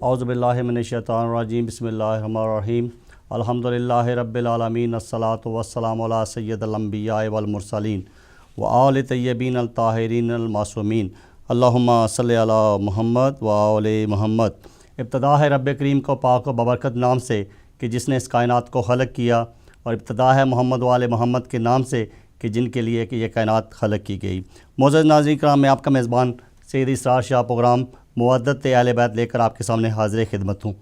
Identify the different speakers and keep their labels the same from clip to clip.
Speaker 1: اعوذ باللہ من الشیطان الرجیم بسم اللہ الرحمن الرحیم الحمدللہ رب العالمین الصلاۃ والسلام علی سید الانبیاء والمرسلین وآل طیبین الطاہرین المعصومین اللہم صلی علی محمد وآل محمد۔ ابتدا ہے رب کریم کو پاک و ببرکت نام سے کہ جس نے اس کائنات کو خلق کیا، اور ابتدا ہے محمد وآل محمد کے نام سے کہ جن کے لیے کہ یہ کائنات خلق کی گئی۔ معزز ناظرین کرام، میں آپ کا میزبان سید اسرار شاہ پروگرام مودت اہل بیت لے کر آپ کے سامنے حاضر خدمت ہوں۔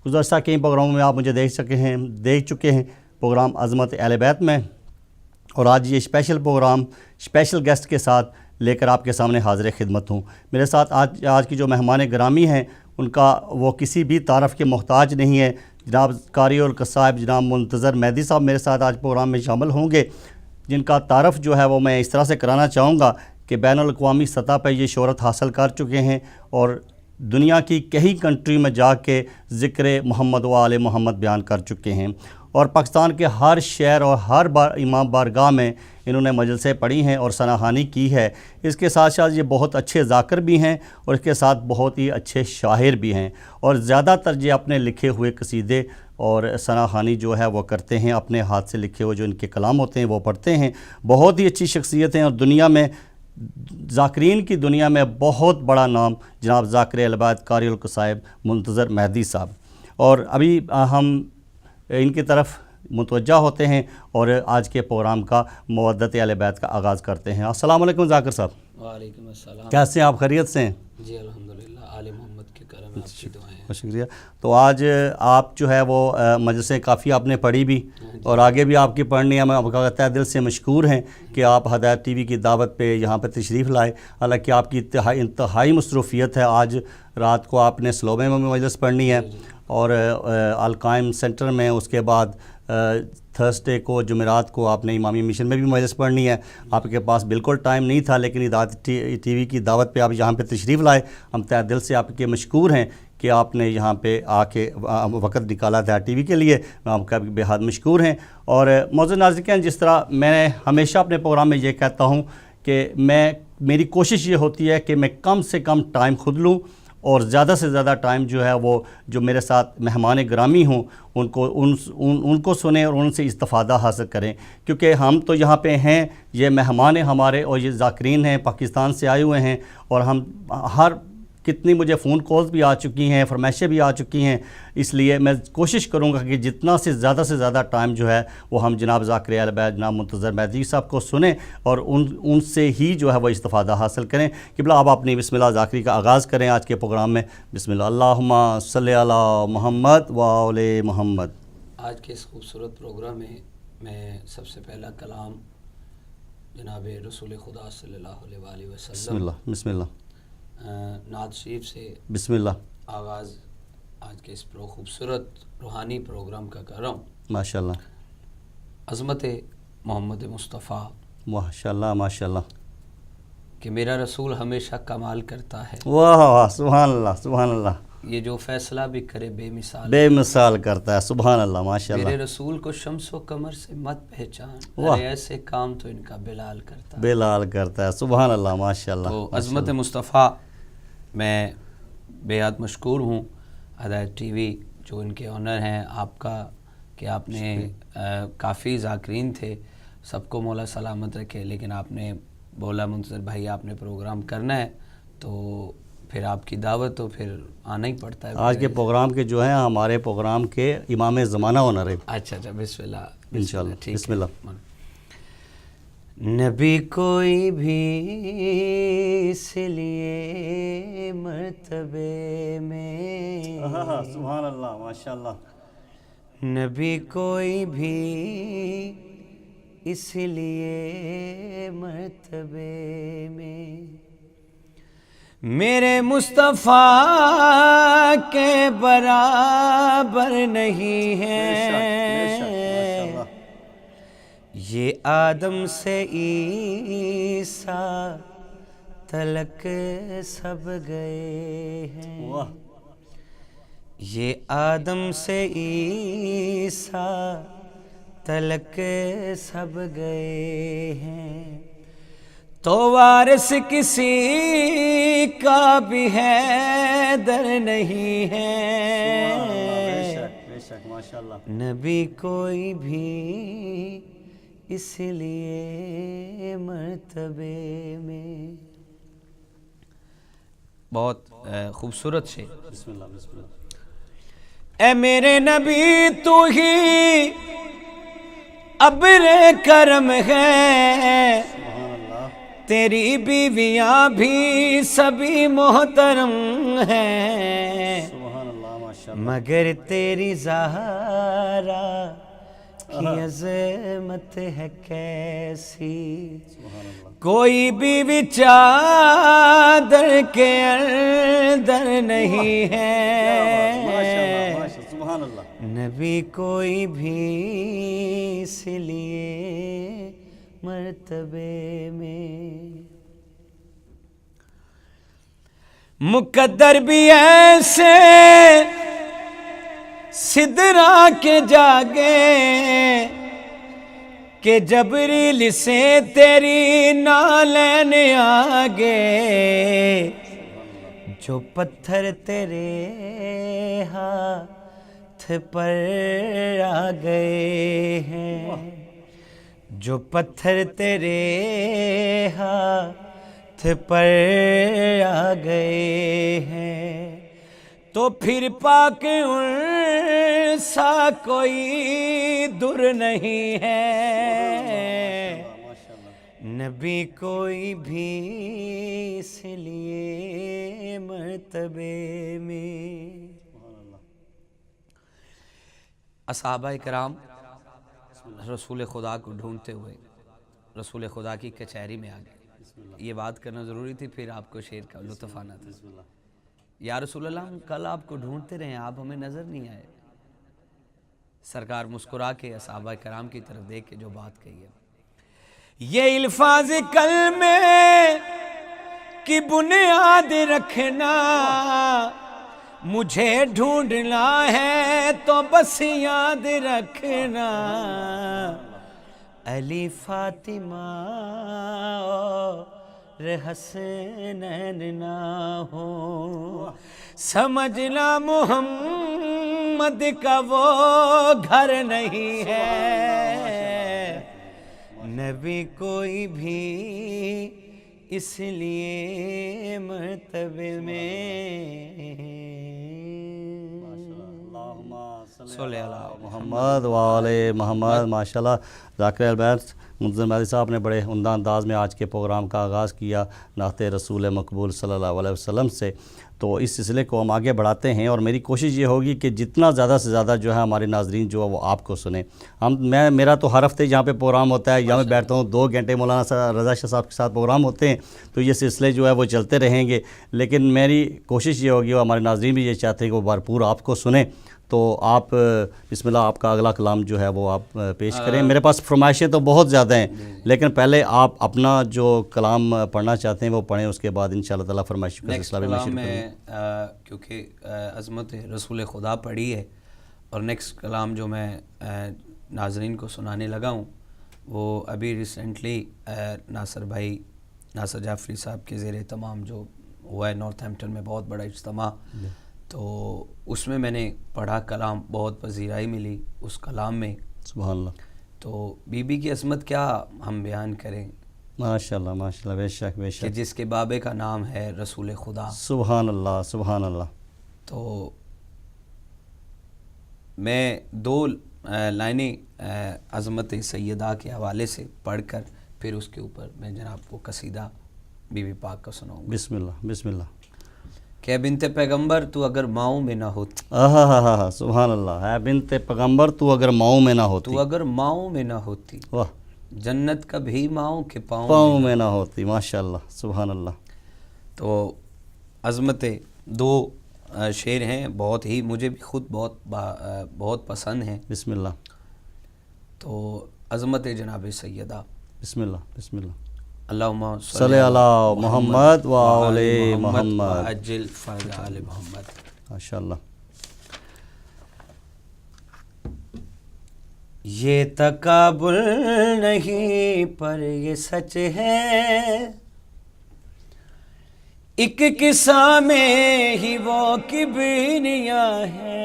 Speaker 1: گزشتہ کئی پروگراموں میں آپ مجھے دیکھ چکے ہیں پروگرام عظمت اہل بیت میں، اور آج یہ اسپیشل پروگرام اسپیشل گیسٹ کے ساتھ لے کر آپ کے سامنے حاضر خدمت ہوں۔ میرے ساتھ آج کی جو مہمان گرامی ہیں ان کا وہ کسی بھی تعارف کے محتاج نہیں ہے۔ جناب قاری القصائد جناب منتظر مہدی صاحب میرے ساتھ آج پروگرام میں شامل ہوں گے، جن کا تعارف جو ہے وہ میں اس طرح سے کرانا چاہوں گا کہ بین الاقوامی سطح پہ یہ شہرت حاصل کر چکے ہیں اور دنیا کی کئی کنٹری میں جا کے ذکر محمد و آل محمد بیان کر چکے ہیں، اور پاکستان کے ہر شہر اور ہر امام بارگاہ میں انہوں نے مجلسیں پڑھی ہیں اور ثناخوانی کی ہے۔ اس کے ساتھ ساتھ یہ بہت اچھے ذاکر بھی ہیں اور اس کے ساتھ بہت ہی اچھے شاعر بھی ہیں، اور زیادہ تر یہ اپنے لکھے ہوئے قصیدے اور ثناخوانی جو ہے وہ کرتے ہیں، اپنے ہاتھ سے لکھے ہوئے جو ان کے کلام ہوتے ہیں وہ پڑھتے ہیں۔ بہت ہی اچھی شخصیت ہیں، اور دنیا میں ذاکرین کی دنیا میں بہت بڑا نام جناب ذاکر اہل بیت قاری القصائد منتظر مہدی صاحب، اور ابھی ہم ان کی طرف متوجہ ہوتے ہیں اور آج کے پروگرام کا مودت اہل بیت کا آغاز کرتے ہیں۔ السلام علیکم ذاکر صاحب۔
Speaker 2: وعلیکم السلام۔
Speaker 1: کیسے ہیں آپ؟ خیریت سے ہیں؟
Speaker 2: جی الحمدللہ، آل محمد کے کرم آپ کی دعائیں ہیں۔
Speaker 1: بہت شکریہ۔ تو آج آپ جو ہے وہ مجلسیں کافی آپ نے پڑھی بھی اور آگے بھی آپ کی پڑھنی ہے۔ میں آپ کا تہ دل سے مشکور ہیں کہ آپ ہدایت ٹی وی کی دعوت پہ یہاں پہ تشریف لائے، حالانکہ آپ کی انتہائی مصروفیت ہے۔ آج رات کو آپ نے سلوبے میں مجلس پڑھنی ہے اور القائم سینٹر میں، اس کے بعد تھرسڈے کو جمعرات کو آپ نے امامی مشن میں بھی مجلس پڑھنی ہے۔ آپ کے پاس بالکل ٹائم نہیں تھا، لیکن ہدایت ٹی وی کی دعوت پہ آپ یہاں پہ تشریف لائے۔ ہم تہ دل سے آپ کے مشکور ہیں کہ آپ نے یہاں پہ آ کے وقت نکالا تھا ٹی وی کے لیے، آپ کا بے حد مشکور ہیں۔ اور معزز ناظرین، جس طرح میں ہمیشہ اپنے پروگرام میں یہ کہتا ہوں کہ میری کوشش یہ ہوتی ہے کہ میں کم سے کم ٹائم خود لوں اور زیادہ سے زیادہ ٹائم جو ہے وہ جو میرے ساتھ مہمان گرامی ہوں ان کو سنیں اور ان سے استفادہ حاصل کریں، کیونکہ ہم تو یہاں پہ ہیں، یہ مہمان ہیں ہمارے اور یہ ذاکرین ہیں، پاکستان سے آئے ہوئے ہیں، اور ہم کتنی مجھے فون کالز بھی آ چکی ہیں، فرمائشیں بھی آ چکی ہیں، اس لیے میں کوشش کروں گا کہ جتنا سے زیادہ ٹائم جو ہے وہ ہم جناب ذاکر اہل بیت جناب منتظر مہدی صاحب کو سنیں اور ان سے ہی جو ہے وہ استفادہ حاصل کریں۔ قبلہ اب اپنی بسم اللہ ذاکری کا آغاز کریں آج کے پروگرام میں۔ بسم اللہ، اللہم صلی علی محمد و آل محمد۔
Speaker 2: آج کے اس خوبصورت پروگرام میں سب سے پہلا کلام جناب رسول خدا صلی اللہ علیہ وآلہ وسلم
Speaker 1: بسم اللہ
Speaker 2: نعت شریف سے
Speaker 1: بسم اللہ
Speaker 2: آغاز آج کے اس خوبصورت روحانی پروگرام کا کر رہا ہوں۔
Speaker 1: ماشاءاللہ،
Speaker 2: عظمت محمد مصطفیٰ،
Speaker 1: ماشاءاللہ ماشاءاللہ،
Speaker 2: کہ میرا رسول ہمیشہ کمال کرتا ہے،
Speaker 1: واہ واہ، سبحان اللہ سبحان اللہ،
Speaker 2: یہ جو فیصلہ بھی کرے بے مثال
Speaker 1: بے مثال کرتا ہے، سبحان اللہ ماشاءاللہ۔
Speaker 2: میرے رسول کو شمس و قمر سے مت پہچان،
Speaker 1: واہ،
Speaker 2: ارے ایسے کام تو ان کا بلال کرتا ہے۔
Speaker 1: بلال کرتا ہے، سبحان اللہ ماشاءاللہ۔
Speaker 2: تو عظمت مصطفیٰ میں بے حد مشکور ہوں ہدایت ٹی وی جو ان کے آنر ہیں آپ کا، کہ آپ نے کافی ذاکرین تھے، سب کو مولا سلامت رکھے، لیکن آپ نے بولا منتظر بھائی آپ نے پروگرام کرنا ہے تو پھر آپ کی دعوت تو پھر آنا ہی پڑتا ہے۔
Speaker 1: آج کے پروگرام کے جو ہیں ہمارے پروگرام کے امام زمانہ آنر ہے۔
Speaker 2: اچھا بسم اللہ
Speaker 1: انشاءاللہ،
Speaker 2: ٹھیک
Speaker 1: بسم اللہ۔
Speaker 2: نبی کوئی بھی اس لیے مرتبے میں،
Speaker 1: سبحان اللہ ماشاءاللہ،
Speaker 2: نبی کوئی بھی اس لیے مرتبے میں، میرے مصطفیٰ کے برابر نہیں ہے، یہ آدم سے عیسیٰ تلک سب گئے ہیں، یہ آدم سے عیسیٰ تلک سب گئے ہیں، تو وارث کسی کا بھی ہے حیدر نہیں ہے،
Speaker 1: بے شک ماشاءاللہ.
Speaker 2: نبی کوئی بھی اس لیے مرتبے میں. بہت خوبصورت شعر.
Speaker 1: بسم اللہ بسم اللہ.
Speaker 2: اے میرے نبی تو ہی ابر کرم ہے،
Speaker 1: سبحان اللہ.
Speaker 2: تیری بیویاں بھی سبھی محترم ہیں،
Speaker 1: سبحان اللہ ماشاءاللہ.
Speaker 2: مگر تیری زہرا کی عظمت ہے کیسی،
Speaker 1: سبحان اللہ.
Speaker 2: کوئی بھی چادر کے اندر نہیں
Speaker 1: ماشاءاللہ
Speaker 2: ہے،
Speaker 1: ماشاءاللہ. سبحان اللہ.
Speaker 2: نبی کوئی بھی اس لیے مرتبے میں. مقدر بھی ایسے سدرا کے جاگے کہ جبریل سے تیری نالین آگے، جو پتھر تیرے ہاتھ پر آ گئے ہیں، جو پتھر تیرے ہاتھ پر آ گئے ہیں، تو پھر پاک ان سا کوئی در نہیں ہے، نبی کوئی بھی اس لیے مرتبے میں. اصحابہ کرام رسول خدا کو ڈھونڈتے ہوئے رسول خدا کی کچہری میں آ گئے. یہ بات کرنا ضروری تھی، پھر آپ کو شعر کا لطف آنا تھا. یا رسول اللہ، ہم کل آپ کو ڈھونڈتے رہے، آپ ہمیں نظر نہیں آئے. سرکار مسکرا کے اصحابہ کرام کی طرف دیکھ کے جو بات کہی ہے، یہ الفاظ کلمے کی بنیاد رکھنا، مجھے ڈھونڈنا ہے تو بس یاد رکھنا، علی فاطمہ اور حسنین نہ ہو، سمجھنا محمد کا وہ گھر نہیں ہے، نبی کوئی بھی اس لیے مرتبے میں. صلی اللہ
Speaker 1: محمد وعلی محمد. ماشاءاللہ ذاکر البیت منظر مہدی صاحب نے بڑے عمدہ انداز میں آج کے پروگرام کا آغاز کیا نعت رسول مقبول صلی اللہ علیہ وسلم سے. تو اس سلسلے کو ہم آگے بڑھاتے ہیں، اور میری کوشش یہ ہوگی کہ جتنا زیادہ سے زیادہ جو ہے ہمارے ناظرین جو ہے وہ آپ کو سنیں. میرا تو ہر ہفتے جہاں پہ پروگرام ہوتا ہے، یہاں میں بیٹھتا ہوں 2 گھنٹے مولانا رضا شاہ صاحب کے ساتھ پروگرام ہوتے ہیں، تو یہ سلسلے جو ہے وہ چلتے رہیں گے. لیکن میری کوشش یہ ہوگی، اور ہمارے ناظرین بھی یہ چاہتے ہیں کہ وہ بھرپور آپ کو سنیں. تو آپ بسم اللہ آپ کا اگلا کلام جو ہے وہ آپ پیش کریں. میرے پاس فرمائشیں تو بہت زیادہ ہیں، لیکن پہلے آپ اپنا جو کلام پڑھنا چاہتے ہیں وہ پڑھیں، اس کے بعد انشاءاللہ تعالیٰ فرمائشوں کا سلسلہ بھی میں شروع کروں.
Speaker 2: کیونکہ عظمت رسول خدا پڑھی ہے، اور نیکسٹ کلام جو میں ناظرین کو سنانے لگا ہوں وہ ابھی ریسنٹلی ناصر جعفری صاحب کے زیر اہتمام جو ہوا ہے نارتھ ہیمپٹن میں، بہت بڑا اجتماع، تو اس میں میں نے پڑھا کلام، بہت پذیرائی ملی اس کلام میں.
Speaker 1: سبحان اللہ.
Speaker 2: تو بی بی کی عظمت کیا ہم بیان کریں،
Speaker 1: ماشاءاللہ ماشاءاللہ. بے شک بے
Speaker 2: کہ
Speaker 1: شک.
Speaker 2: جس کے بابے کا نام ہے رسول خدا.
Speaker 1: سبحان اللہ سبحان اللہ.
Speaker 2: تو میں 2 لائنیں عظمت سیدہ کے حوالے سے پڑھ کر پھر اس کے اوپر میں جناب کو قصیدہ بی بی پاک کا سناؤں گا.
Speaker 1: بسم اللہ بسم اللہ.
Speaker 2: کہ بنت پیغمبر تو اگر ماؤں میں نہ ہوتی،
Speaker 1: سبحان اللہ. ہے بنت پیغمبر تو اگر ماؤں میں نہ ہوتی،
Speaker 2: تو اگر ماؤں میں نہ ہوتی،
Speaker 1: واہ،
Speaker 2: جنت کبھی ماؤں کے
Speaker 1: پاؤں میں نہ ہوتی. ماشاءاللہ سبحان اللہ.
Speaker 2: تو عظمت 2 شعر ہیں، بہت ہی مجھے بھی خود بہت پسند ہیں.
Speaker 1: بسم اللہ.
Speaker 2: تو عظمت جناب سیدہ.
Speaker 1: بسم اللہ بسم اللہ.
Speaker 2: اللہم
Speaker 1: صلی علی محمد و آل محمد
Speaker 2: وعجل فرج آل محمد.
Speaker 1: ماشاءاللہ.
Speaker 2: یہ تکابر نہیں پر یہ سچ ہے، ایک قصہ میں ہی وہ کبریاں ہے،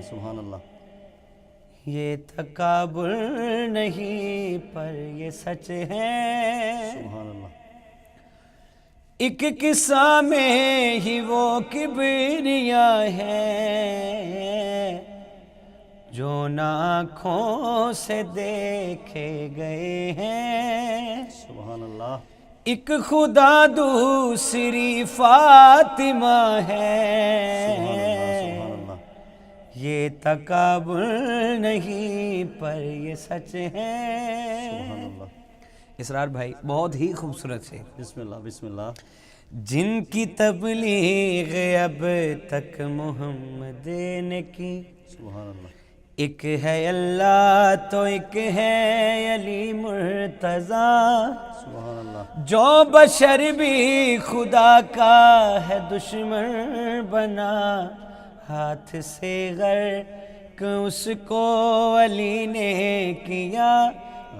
Speaker 1: سبحان اللہ،
Speaker 2: یہ تکابر نہیں پر یہ سچ ہے،
Speaker 1: سبحان اللہ،
Speaker 2: ایک قصہ میں ہی وہ کبریاں ہے جو نہ آنکھوں سے دیکھے گئے ہیں،
Speaker 1: سبحان اللہ،
Speaker 2: ایک خدا دوسری فاطمہ
Speaker 1: سبحان اللہ،
Speaker 2: ہے،
Speaker 1: سبحان اللہ،
Speaker 2: یہ تکابر نہیں پر یہ سچ ہے۔
Speaker 1: سبحان اللہ،
Speaker 2: اسرار بھائی بہت ہی خوبصورت ہے۔
Speaker 1: بسم اللہ، بسم اللہ،
Speaker 2: جن کی تبلیغ اب تک محمد نے کی،
Speaker 1: سبحان اللہ،
Speaker 2: ایک ہے اللہ تو ایک ہے علی مرتضیٰ،
Speaker 1: سبحان اللہ،
Speaker 2: جو بشر بھی خدا کا ہے دشمن بنا، ہاتھ سے غرق اس کو علی نے کیا،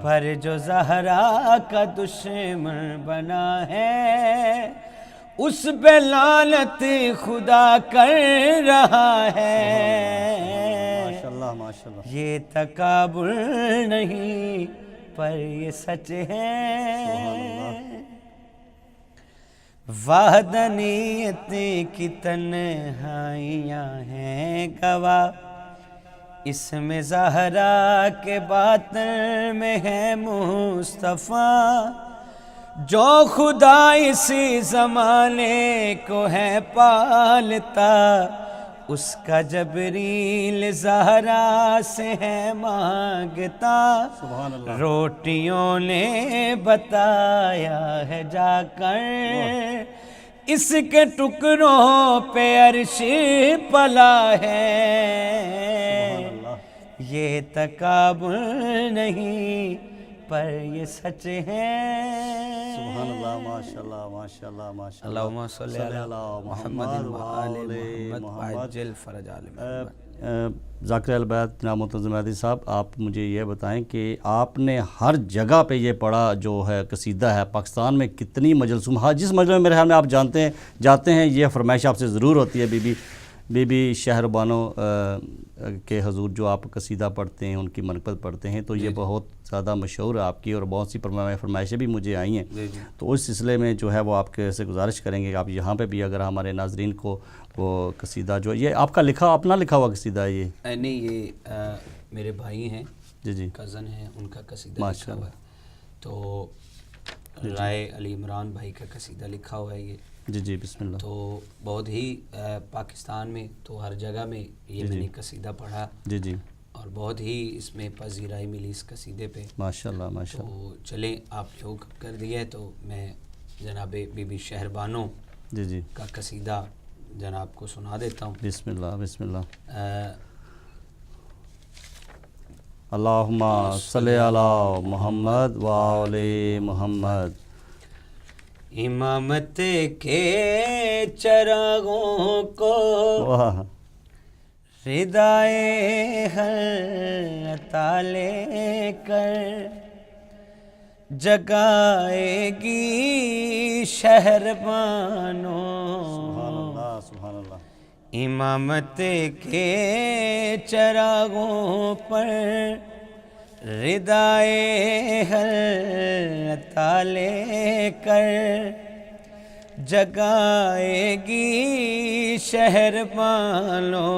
Speaker 2: پر جو زہرا کا دشمن بنا ہے اس پہ لعنت خدا کر رہا ہے،
Speaker 1: ماشاء اللہ، ماشاء اللہ،
Speaker 2: یہ تکابر نہیں پر یہ سچ ہے، وحدانیت کی تنہائیاں ہیں گواہ، اس میں زہرا کے باطن میں ہے مصطفیٰ، جو خدا اس زمانے کو ہے پالتا، اس کا جبریل زہرا سے ہے مانگتا،
Speaker 1: سبحان اللہ،
Speaker 2: روٹیوں نے بتایا ہے جا کر، اس کے ٹکڑوں پہ عرش پلا ہے، یہ تکابر نہیں پر یہ سچ ہے۔
Speaker 1: سبحان اللہ، ماشاء اللہ، ماشاء اللہ، ماشاء اللہ،
Speaker 2: اللہم صلی علی محمد و آل محمد وعجل فرج آل محمد۔
Speaker 1: ذاکر البیت جناب معتظم مہدی صاحب، آپ مجھے یہ بتائیں کہ آپ نے ہر جگہ پہ یہ پڑھا جو ہے قصیدہ ہے، پاکستان میں کتنی مجلسوں، ہاں جس مجلس میں میرے خیال میں آپ جاتے ہیں یہ فرمائش آپ سے ضرور ہوتی ہے، بی بی شہر بانو کے حضور جو آپ قصیدہ پڑھتے ہیں، ان کی منقبت پڑھتے ہیں، تو یہ بہت زیادہ مشہور ہے آپ کی، اور بہت سی فرمائشیں بھی مجھے آئی ہیں، تو اس سلسلے میں جو ہے وہ آپ کے سے گزارش کریں گے کہ آپ یہاں پہ بھی اگر ہمارے ناظرین کو وہ قصیدہ جو یہ آپ کا اپنا لکھا ہوا قصیدہ ہے، یہ
Speaker 2: نہیں یہ میرے بھائی ہیں،
Speaker 1: جی
Speaker 2: کزن ہیں، ان کا قصیدہ لکھا ہوا ہے، تو رائے علی عمران بھائی کا قصیدہ لکھا ہوا ہے یہ،
Speaker 1: جی بسم اللہ،
Speaker 2: تو بہت ہی پاکستان میں تو ہر جگہ میں یہ میں نے قصیدہ پڑھا،
Speaker 1: جی
Speaker 2: اور بہت ہی اس میں پذیرائی ملی اس قصیدے پہ،
Speaker 1: ماشاء اللہ،
Speaker 2: تو چلیں آپ نے حکم کر دیا ہے تو میں جناب بی بی شہر بانو
Speaker 1: جی
Speaker 2: کا قصیدہ جناب کو سنا دیتا ہوں۔
Speaker 1: بسم اللہ، بسم اللہ، اللہم صلی علی محمد و آل محمد۔
Speaker 2: امامت کے چراغوں کو ردائے ہر عطا لے کر جگائے گی شہر بانو،
Speaker 1: سبحان اللہ، سبحان اللہ،
Speaker 2: امامت کے چراغوں پر ردائے ہر عطا لے کر جگائے گی شہر بانو،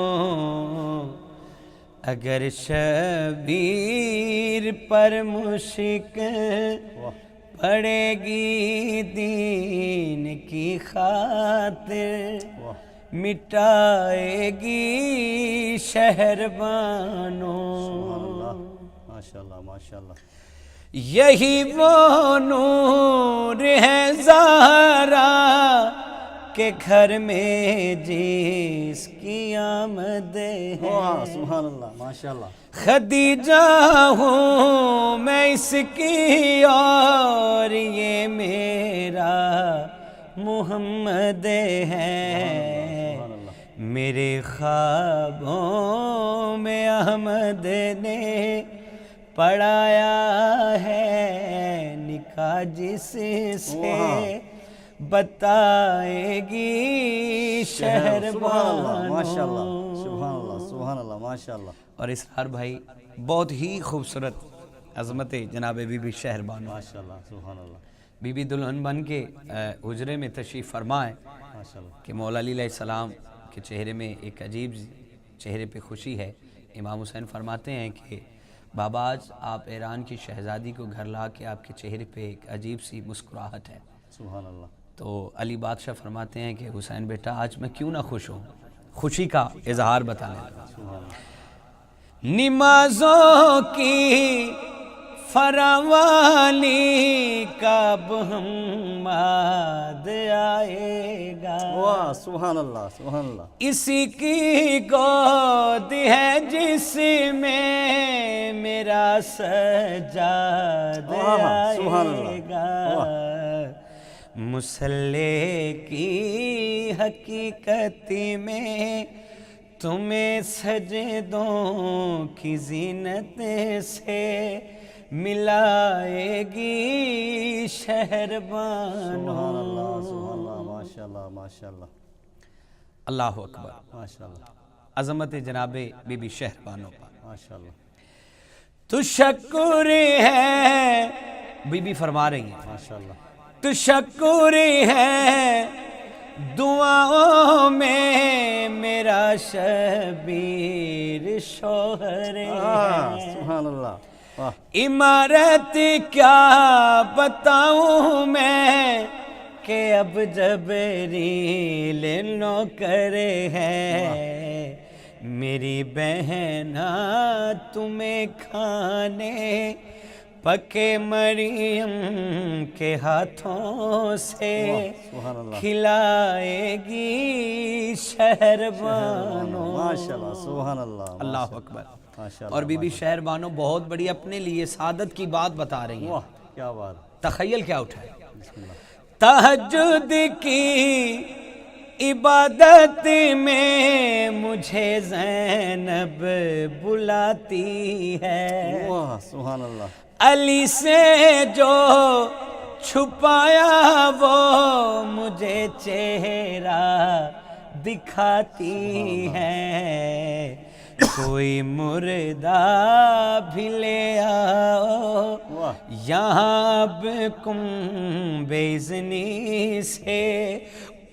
Speaker 2: اگر شبیر پر مشک پڑے گی دین کی خاطر مٹائے گی شہر بانو،
Speaker 1: ماشاء اللہ، ماشاء اللہ،
Speaker 2: یہی وہ نور ہے زہرا کے گھر میں جس کی آمد ہے،
Speaker 1: سبحان اللہ، ماشاء اللہ،
Speaker 2: خدیجہ ہوں میں اس کی اور یہ میرا محمد ہے، میرے خوابوں میں احمد نے پڑھایا ہے نکاح جس سے بتائے گی شہر بانو.
Speaker 1: ماشاء اللہ سبحان اللہ سبحان اللہ ماشاء اللہ.
Speaker 2: اور اسرار بھائی بہت ہی خوبصورت عظمت جناب بی بی شہر بانو.
Speaker 1: ماشاء اللہ سبحان اللہ
Speaker 2: بی بی دلہن بن کے حجرے میں تشریف فرمائے
Speaker 1: ماشاء اللہ.
Speaker 2: کہ مولا علی علیہ السلام کے چہرے میں ایک عجیب چہرے پہ خوشی ہے. امام حسین فرماتے ہیں کہ بابا آج آپ ایران کی شہزادی کو گھر لا کے آپ کے چہرے پہ ایک عجیب سی مسکراہٹ ہے.
Speaker 1: سبحان اللہ.
Speaker 2: تو علی بادشاہ فرماتے ہیں کہ حسین بیٹا آج میں کیوں نہ خوش ہوں, خوشی کا اظہار بتانے لگا.
Speaker 1: سبحان اللہ.
Speaker 2: نمازوں کی فراوانی کب ہم یاد آئے گا,
Speaker 1: واہ سبحان اللہ سبحان اللہ.
Speaker 2: اسی کی گود ہے جس میں میرا سجاد آئے گا. مصلی کی حقیقت میں تمہیں سجدوں کی زینت سے ملائے گی شہر بانو.
Speaker 1: سبحان اللہ سبحان اللہ ماشاء اللہ ماشاء اللہ.
Speaker 2: اللہ اکبر.
Speaker 1: ماشاء اللہ
Speaker 2: عظمت جناب بی بی شہر بانو پر
Speaker 1: ماشاء اللہ
Speaker 2: تشکر ہے. بی بی فرما رہی ہیں
Speaker 1: ماشاء اللہ.
Speaker 2: تشکر ہے دعاؤں میں میرا شبیر شوہر ہے.
Speaker 1: سبحان اللہ. واہ
Speaker 2: عمارت کیا بتاؤں میں کہ اب جبریل نوکر ہے. میری بہنا تمہیں کھانے پکے مریم کے ہاتھوں سے
Speaker 1: سبحان اللہ
Speaker 2: کھلائے گی شہر بانو.
Speaker 1: ماشاء اللہ سبحان اللہ.
Speaker 2: اللہ اکبر.
Speaker 1: ماشاء اللہ.
Speaker 2: اور بی بی شہر بانو بہت بڑی اپنے لیے سعادت کی بات بتا رہی ہیں.
Speaker 1: واہ کیا بات.
Speaker 2: تخیل کیا اٹھا ہے.
Speaker 1: بسم اللہ.
Speaker 2: تہجد کی عبادت میں مجھے زینب بلاتی ہے.
Speaker 1: واہ سبحان اللہ.
Speaker 2: علی سے جو چھپایا وہ مجھے چہرہ دکھاتی ہے. کوئی مردہ بھی لے آؤ یہاں بکم بیزنی سے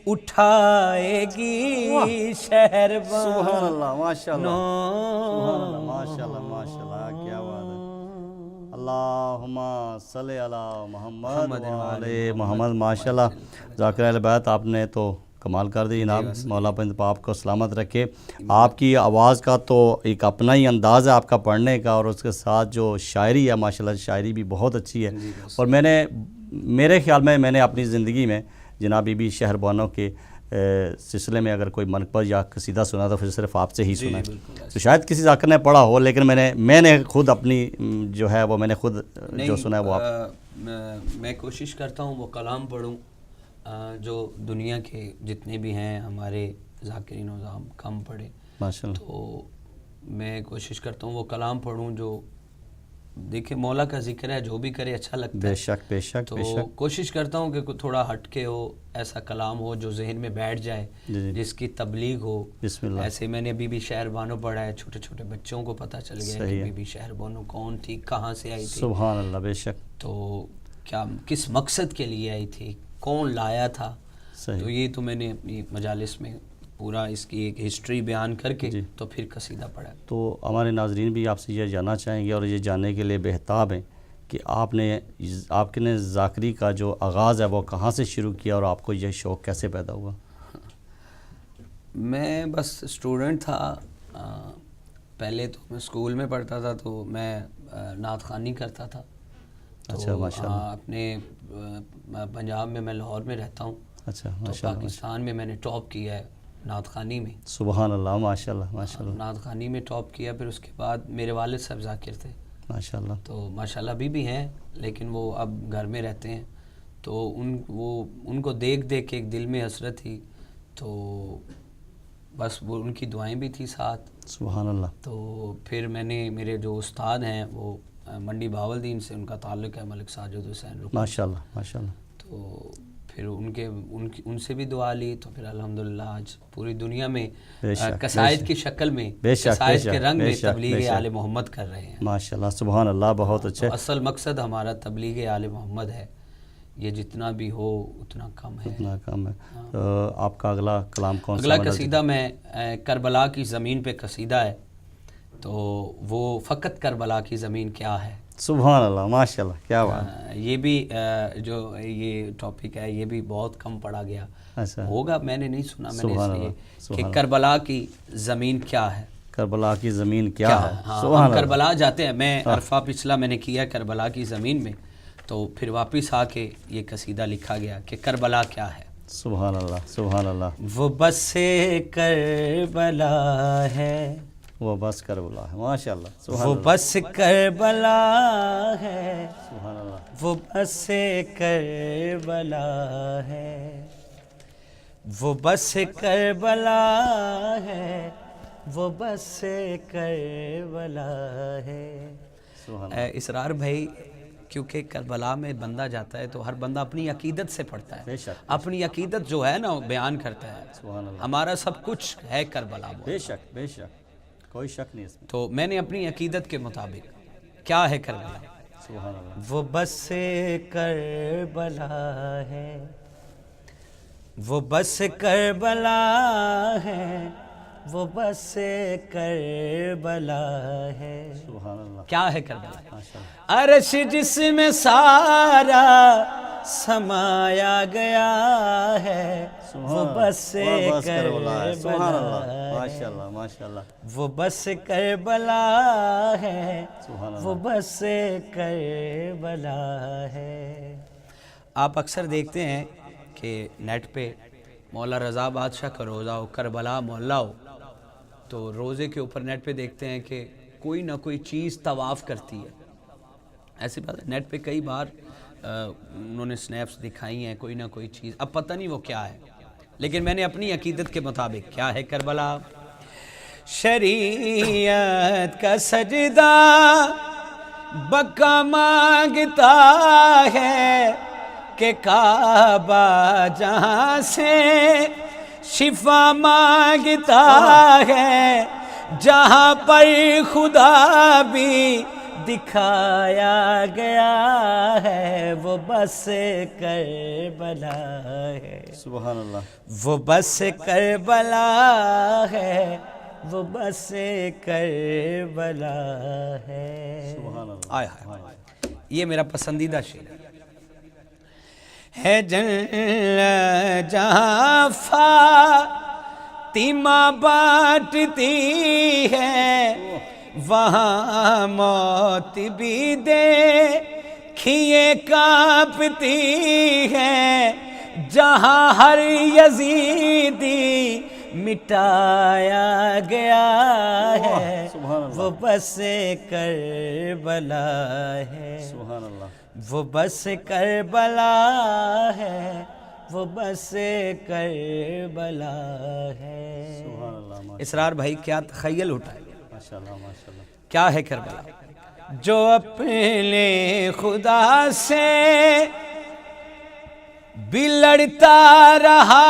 Speaker 2: اٹھائے گی شہر بانو.
Speaker 1: سبحان اللہ ماشاء اللہ سبحان اللہ ماشاء اللہ ماشاء اللہ. کیا بات ہے. اللہم صلی علی محمد وعلی محمد. ماشاء اللہ ذاکر اہل بیت آپ نے تو کمال کر دی جناب. مولا پنج آپ کو سلامت رکھے. آپ کی آواز کا تو ایک اپنا ہی انداز ہے آپ کا پڑھنے کا, اور اس کے ساتھ جو شاعری ہے ماشاءاللہ شاعری بھی بہت اچھی ہے. اور میرے خیال میں نے اپنی زندگی میں جناب بی بی شہر بانو کے سلسلے میں اگر کوئی منقبت یا قصیدہ سنا تو پھر صرف آپ سے ہی سنا ہے. تو شاید کسی ذاکر نے پڑھا ہو, لیکن میں نے خود اپنی جو ہے وہ میں نے خود جو سنا ہے وہ آپ
Speaker 2: میں کوشش کرتا ہوں وہ کلام پڑھوں جو دنیا کے جتنے بھی ہیں ہمارے ذاکرین و کم پڑھے.
Speaker 1: ماشاءاللہ.
Speaker 2: تو میں کوشش کرتا ہوں وہ کلام پڑھوں جو دیکھیں مولا کا ذکر ہے, جو بھی کرے اچھا لگتا ہے.
Speaker 1: بے شک بے شک
Speaker 2: تو
Speaker 1: بے شک.
Speaker 2: کوشش کرتا ہوں کہ تھوڑا ہٹ کے ہو, ایسا کلام ہو جو ذہن میں بیٹھ جائے, جس کی تبلیغ ہو.
Speaker 1: بسم اللہ.
Speaker 2: ایسے میں نے بی بی شہر بانو پڑھا ہے, چھوٹے چھوٹے بچوں کو پتہ چل گیا کہ بی بی شہر بانو کون تھی, کہاں سے آئی تھی,
Speaker 1: سبحان اللہ. بے شک.
Speaker 2: تو کیا کس مقصد کے لیے آئی تھی, کون لایا تھا. تو یہ تو میں نے اپنی مجالس میں پورا اس کی ایک ہسٹری بیان کر کے تو پھر قصیدہ پڑھا.
Speaker 1: تو ہمارے ناظرین بھی آپ سے یہ جاننا چاہیں گے اور یہ جاننے کے لیے بہتاب ہیں کہ آپ نے ذاکری کا جو آغاز ہے وہ کہاں سے شروع کیا اور آپ کو یہ شوق کیسے پیدا ہوا؟
Speaker 2: میں بس اسٹوڈنٹ تھا. پہلے تو میں اسکول میں پڑھتا تھا تو میں نعت خوانی کرتا تھا.
Speaker 1: اچھا ماشاء اللہ.
Speaker 2: اپنے پنجاب میں لاہور میں رہتا ہوں.
Speaker 1: اچھا
Speaker 2: تو پاکستان میں نے ٹاپ کیا ہے نعت خوانی میں.
Speaker 1: سبحان اللہ ماشاء اللہ ماشاء اللہ.
Speaker 2: نعت خوانی میں ٹاپ کیا. پھر اس کے بعد میرے والد صاحب ذاکر تھے
Speaker 1: ماشاء اللہ.
Speaker 2: تو ماشاء اللہ ابھی بھی ہیں, لیکن وہ اب گھر میں رہتے ہیں. تو ان کو دیکھ کے ایک دل میں حسرت تھی, تو بس وہ ان کی دعائیں بھی تھی ساتھ.
Speaker 1: سبحان اللہ.
Speaker 2: تو پھر میں نے میرے جو استاد ہیں وہ منڈی بہاولدین سے ان کا تعلق ہے, ملک ساجد حسین رکن.
Speaker 1: ماشاء اللہ ماشاء اللہ.
Speaker 2: تو پھر ان سے بھی دعا لی، تو پھر الحمدللہ آج پوری دنیا میں
Speaker 1: بے شک،
Speaker 2: قصائد کی شکل میں،
Speaker 1: بے شک،
Speaker 2: قصائد
Speaker 1: بے
Speaker 2: کے
Speaker 1: شک،
Speaker 2: رنگ
Speaker 1: بے
Speaker 2: میں
Speaker 1: شک، بے
Speaker 2: تبلیغ
Speaker 1: شک۔
Speaker 2: آل محمد کر رہے ہیں۔
Speaker 1: ماشاءاللہ، سبحان اللہ، بہت اچھے۔
Speaker 2: تو اصل مقصد ہمارا تبلیغ آل محمد ہے، یہ جتنا بھی ہو اتنا کم ہے۔
Speaker 1: اتنا کم ہے۔ تو آپ کا اگلا کلام کون سا؟
Speaker 2: اگلا قصیدہ میں کربلا کی زمین پہ قصیدہ ہے، تو وہ فقط کربلا کی زمین کیا ہے۔
Speaker 1: سبحان اللہ، ماشاءاللہ، کیا بات۔
Speaker 2: یہ بھی جو یہ ٹاپک ہے یہ بھی بہت کم پڑھا گیا
Speaker 1: اچھا،
Speaker 2: ہوگا، میں نے نہیں سنا، میں نے
Speaker 1: سبحان
Speaker 2: اس لیے
Speaker 1: اللہ،
Speaker 2: کہ
Speaker 1: سبحان
Speaker 2: کربلا کی زمین کیا ہے۔
Speaker 1: کربلا کی زمین کیا ہے؟
Speaker 2: ہاں،
Speaker 1: سبحان
Speaker 2: ہم
Speaker 1: اللہ۔
Speaker 2: کربلا جاتے ہیں، میں عرفہ پچھلا میں نے کیا کربلا کی زمین میں، تو پھر واپس آ کے یہ قصیدہ لکھا گیا کہ کربلا کیا ہے۔
Speaker 1: سبحان اللہ، سبحان اللہ۔
Speaker 2: وہ بس کربلا ہے،
Speaker 1: وہ بس کربلا ہے، ماشاءاللہ، سبحان
Speaker 2: وہ
Speaker 1: اللہ،
Speaker 2: بس کربلا ہے،
Speaker 1: سبحان اللہ۔
Speaker 2: وہ بس کربلا ہے، وہ بس کربلا ہے، وہ بس کربلا ہے۔
Speaker 1: سبحان اللہ،
Speaker 2: اسرار بھائی، کیونکہ کربلا میں بندہ جاتا ہے تو ہر بندہ اپنی عقیدت سے پڑھتا ہے،
Speaker 1: بے شک،
Speaker 2: اپنی عقیدت جو ہے نا وہ بیان کرتا ہے۔
Speaker 1: سبحان اللہ،
Speaker 2: ہمارا سب کچھ ہے کربلا میں،
Speaker 1: بے شک، بے شک، کوئی شک نہیں اس میں۔
Speaker 2: تو میں نے اپنی عقیدت کے مطابق کیا ہے کربلا۔
Speaker 1: سبحان اللہ،
Speaker 2: وہ بس کربلا ہے، وہ بس کربلا ہے، وہ بس کربلا ہے۔
Speaker 1: سبحان اللہ،
Speaker 2: کیا ہے کربلا؟
Speaker 1: ماشاءاللہ،
Speaker 2: عرش جس میں سارا سمایا گیا ہے، وہ بس
Speaker 1: کربلا ہے، سبحان اللہ،
Speaker 2: کربلا ہے،
Speaker 1: ماشاءاللہ، ماشاءاللہ،
Speaker 2: وہ بس کربلا ہے،
Speaker 1: سبحان
Speaker 2: وہ
Speaker 1: اللہ،
Speaker 2: بس کربلا ہے۔ آپ اکثر دیکھتے ہیں کہ نیٹ پہ مولا رضا بادشاہ کا روزہ ہو، کربلا محلہ ہو، تو روزے کے اوپر نیٹ پہ دیکھتے ہیں کہ کوئی نہ کوئی چیز طواف کرتی ہے۔ ایسی بات ہے، نیٹ پہ کئی بار انہوں نے سنیپس دکھائی ہیں، کوئی نہ کوئی چیز، اب پتہ نہیں وہ کیا ہے، لیکن میں نے اپنی عقیدت کے مطابق کیا ہے کربلا۔ شریعت کا سجدہ بقا مانگتا ہے کہ کعبہ جہاں سے شفا مانگتا ہے، جہاں پر خدا بھی دکھایا گیا ہے، وہ بس کربلا ہے،
Speaker 1: سبحان اللہ،
Speaker 2: وہ بس کربلا ہے، وہ بس کربلا ہے۔
Speaker 1: سبحان اللہ،
Speaker 2: آئے ہائے، یہ میرا پسندیدہ شعر ہے۔ جہاں فاطمہ بانٹتی ہے، وہاں موت بھی دیکھیے کانپتی ہے، جہاں ہر یزیدی مٹایا گیا ہے،
Speaker 1: سبحان اللہ،
Speaker 2: وہ بس کربلا ہے،
Speaker 1: سبحان اللہ،
Speaker 2: وہ بس کربلا ہے، وہ بس کربلا ہے۔
Speaker 1: سبحان اللہ،
Speaker 2: اسرار بھائی کیا تخیل اٹھائے،
Speaker 1: ماشاءاللہ، ماشاءاللہ،
Speaker 2: کیا ہے کربلا؟ جو اپنے خدا سے بھی لڑتا رہا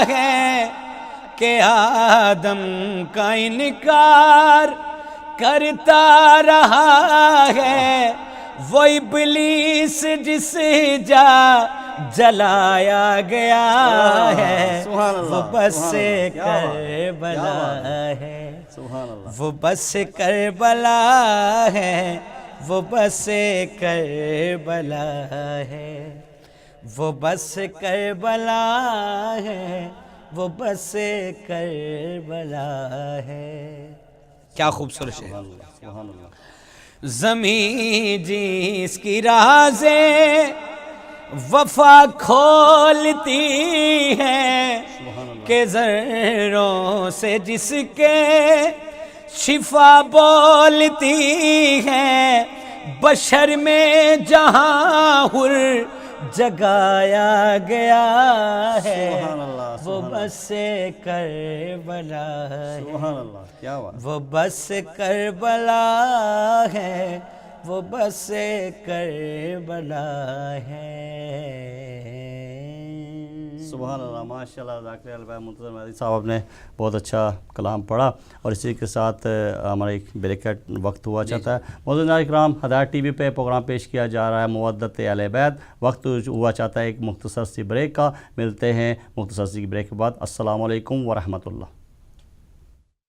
Speaker 2: ہے، کہ آدم کا انکار کرتا رہا ہے، وہ ابلیس جس جا جلایا گیا ہے،
Speaker 1: سبحان اللہ،
Speaker 2: وہ بس
Speaker 1: سبحان اللہ، کیا بات،
Speaker 2: کربلا ہے،
Speaker 1: سبحان اللہ،
Speaker 2: وہ بس کربلا ہے، وہ بس کربلا ہے، وہ بس کربلا ہے، وہ بس کربلا ہے۔ کیا خوبصورت شعر۔
Speaker 1: سبحان اللہ،
Speaker 2: زمین جس کی رازیں وفا کھولتی ہے، کہ ذروں سے جس کے شفا بولتی ہے، بشر میں جہاں حر جگایا گیا ہے،
Speaker 1: سبحان اللہ،
Speaker 2: وہ بس کربلا ہے،
Speaker 1: سبحان اللہ، کیا بات،
Speaker 2: وہ بس کربلا ہے، وہ بس کربلا ہے۔
Speaker 1: سبحان اللہ، ماشاء اللہ، ذاکر اللہ منتظر مہدی صاحب نے بہت اچھا کلام پڑھا، اور اسی کے ساتھ ہمارا ایک بریک کا وقت ہوا چاہتا ہے۔ معزز اکرام، ہدایت ٹی وی پہ پروگرام پیش کیا جا رہا ہے مودت اہل بیت، وقت ہوا چاہتا ہے ایک مختصر سی بریک کا، ملتے ہیں مختصر سی بریک کے بعد۔ السلام علیکم ورحمۃ اللہ۔